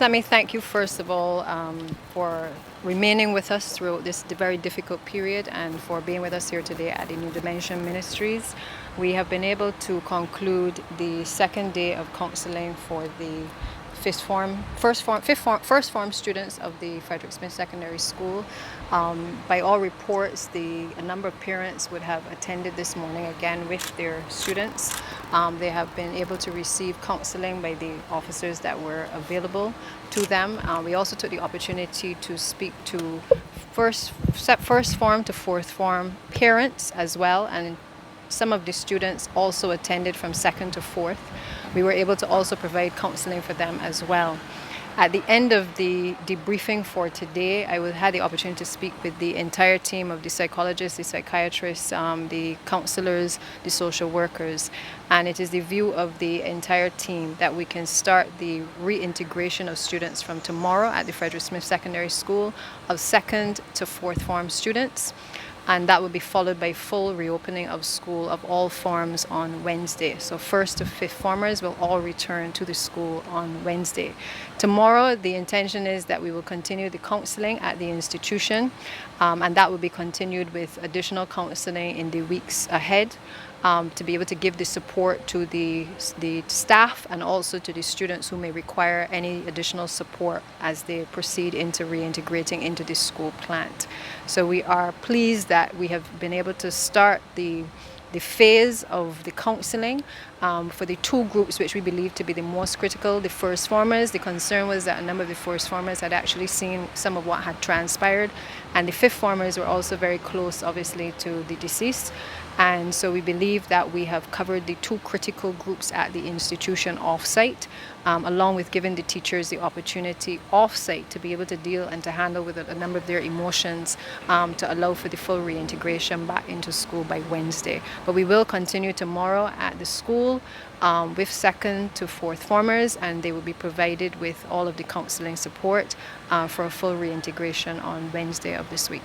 let me thank you first of all for remaining with us throughout this very difficult period and for being with us here today at the New Dimension Ministries. We have been able to conclude the second day of counseling for the first form students of the Frederick Smith Secondary School. By all reports, a number of parents would have attended this morning again with their students. They have been able to receive counseling by the officers that were available to them. We also took the opportunity to speak to first form to fourth form parents as well, and some of the students also attended from second to fourth. We were able to also provide counseling for them as well. At the end of the debriefing for today, I had the opportunity to speak with the entire team of the psychologists, the psychiatrists, the counselors, the social workers. And it is the view of the entire team that we can start the reintegration of students from tomorrow at the Frederick Smith Secondary School of second to fourth form students. And that will be followed by full reopening of school of all forms on Wednesday. So first to fifth formers will all return to the school on Wednesday. Tomorrow, the intention is that we will continue the counseling at the institution, and that will be continued with additional counseling in the weeks ahead. To be able to give the support to the staff and also to the students who may require any additional support as they proceed into reintegrating into the school plant. So we are pleased that we have been able to start the phase of the counseling for the two groups which we believe to be the most critical. The first formers, the concern was that a number of the first formers had actually seen some of what had transpired, and the fifth formers were also very close obviously to the deceased. And so we believe that we have covered the two critical groups at the institution off-site, along with giving the teachers the opportunity off-site to be able to deal and to handle with a number of their emotions to allow for the full reintegration back into school by Wednesday. But we will continue tomorrow at the school with second to fourth formers, and they will be provided with all of the counseling support for a full reintegration on Wednesday of this week.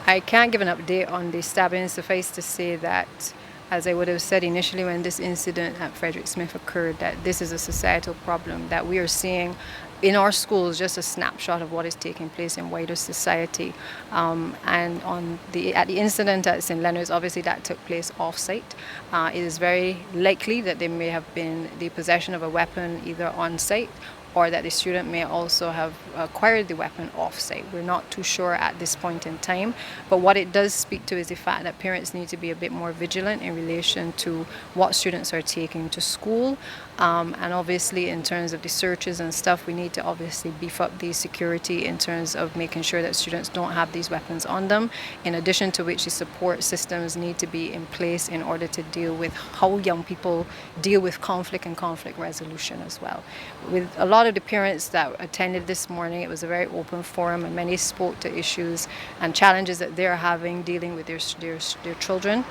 I can't give an update on the stabbing. Suffice to say that, as I would have said initially when this incident at Frederick Smith occurred, that this is a societal problem that we are seeing in our schools, just a snapshot of what is taking place in wider society. And at the incident at St. Leonard's, obviously that took place off-site. It is very likely that there may have been the possession of a weapon either on-site or that the student may also have acquired the weapon off-site. We're not too sure at this point in time, but what it does speak to is the fact that parents need to be a bit more vigilant in relation to what students are taking to school. And obviously in terms of the searches and stuff, we need to obviously beef up the security in terms of making sure that students don't have these weapons on them, in addition to which the support systems need to be in place in order to deal with how young people deal with conflict and conflict resolution as well. With a lot of the parents that attended this morning, it was a very open forum, and many spoke to issues and challenges that they're having dealing with their children.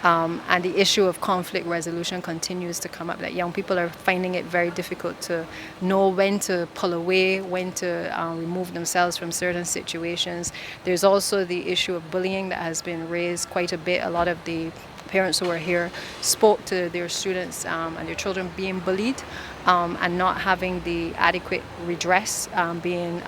And the issue of conflict resolution continues to come up, that young people are finding it very difficult to know when to pull away, when to remove themselves from certain situations. There's also the issue of bullying that has been raised quite a bit. A lot of the parents who are here spoke to their students and their children being bullied and not having the adequate redress being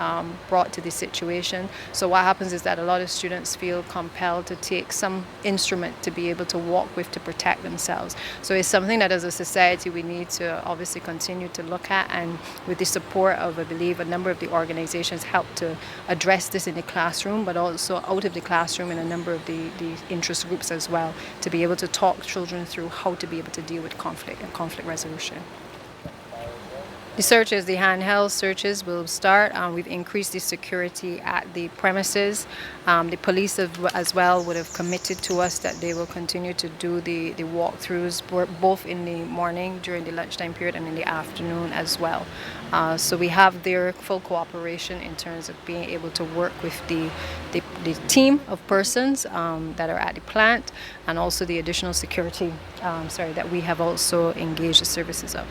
brought to the situation. So what happens is that a lot of students feel compelled to take some instrument to be able to walk with to protect themselves. So it's something that as a society we need to obviously continue to look at, and with the support of, I believe, a number of the organizations help to address this in the classroom, but also out of the classroom in a number of the interest groups as well, to be able to talk children through how to be able to deal with conflict and conflict resolution. The searches, the handheld searches will start. We've increased the security at the premises. The police as well would have committed to us that they will continue to do the walkthroughs both in the morning during the lunchtime period and in the afternoon as well. So we have their full cooperation in terms of being able to work with the team of persons that are at the plant, and also the additional security that we have also engaged the services of.